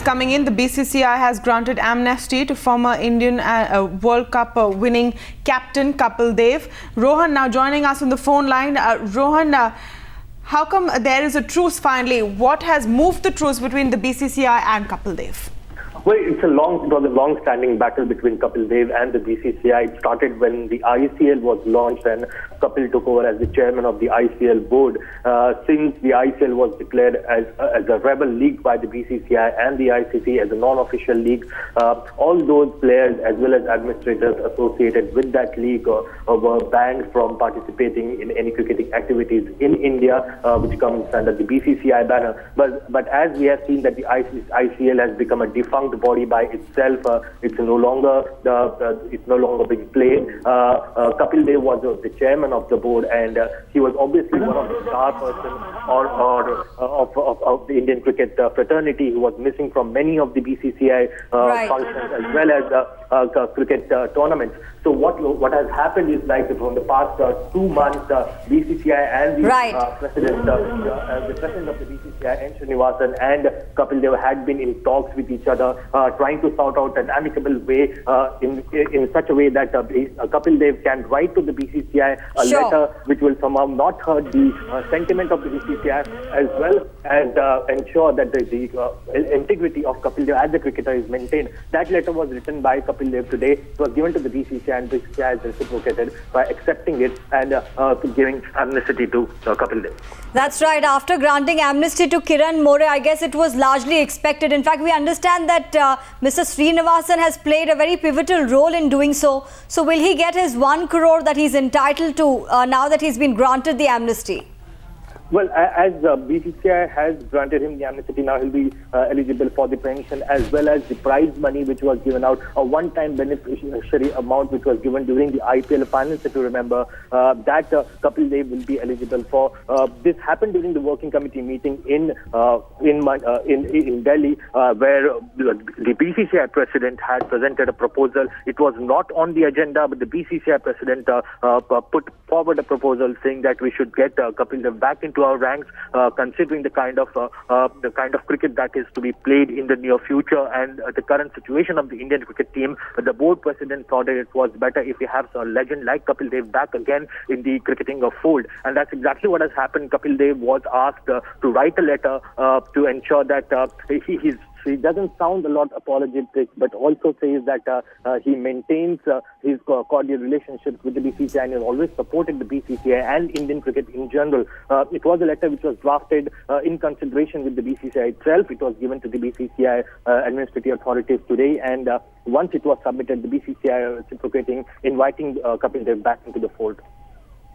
Coming in, the BCCI has granted amnesty to former Indian World Cup winning captain Kapil Dev. Rohan now joining us on the phone line. Rohan, how come there is a truce finally? What has moved the truce between the BCCI and Kapil Dev? Well, it was a long-standing battle between Kapil Dev and the BCCI. It started when the ICL was launched and Kapil took over as the chairman of the ICL board. Since the ICL was declared as a rebel league by the BCCI and the ICC as a non-official league, all those players as well as administrators associated with that league were banned from participating in any cricketing activities in India, which comes under the BCCI banner. But as we have seen that the ICL has become a defunct body by itself, it's no longer being played. Kapil Dev was the chairman of the board, and he was obviously one of the star person of the Indian cricket fraternity, who was missing from many of the BCCI functions as well as cricket tournaments. So what has happened is, like, from the past 2 months, BCCI and the president of the BCCI, N. Srinivasan, and Kapil Dev had been in talks with each other, trying to sort out an amicable way in such a way that Kapil Dev can write to the BCCI a letter which will somehow not hurt the sentiment of the BCCI, as well as ensure that the integrity of Kapil Dev as a cricketer is maintained. That letter was written by Kapil Dev today. It was given to the BCCI, and BCCI has reciprocated by accepting it and giving amnesty to Kapil Dev. That's right. After granting amnesty to Kiran More, I guess it was largely expected. In fact, we understand that Mr. Srinivasan has played a very pivotal role in doing so. So will he get his 1 crore that he's entitled to now that he's been granted the amnesty? Well, as BCCI has granted him the amnesty, now he'll be eligible for the pension as well as the prize money which was given out, a one-time beneficiary amount which was given during the IPL finals, if you remember, that Kapil Dev will be eligible for. This happened during the working committee meeting in Delhi, where the BCCI president had presented a proposal. It was not on the agenda, but the BCCI president put forward a proposal saying that we should get Kapil Dev back into our ranks, considering the kind of cricket that is to be played in the near future and the current situation of the Indian cricket team. The board president thought that it was better if we have a legend like Kapil Dev back again in the cricketing fold, and that's exactly what has happened. Kapil Dev was asked to write a letter to ensure that he doesn't sound a lot apologetic, but also says that he maintains his cordial relationships with the BCCI and has always supported the BCCI and Indian cricket in general. It was a letter which was drafted in consideration with the BCCI itself. It was given to the BCCI administrative authorities today, and once it was submitted, the BCCI reciprocating, inviting Kapil Dev back into the fold.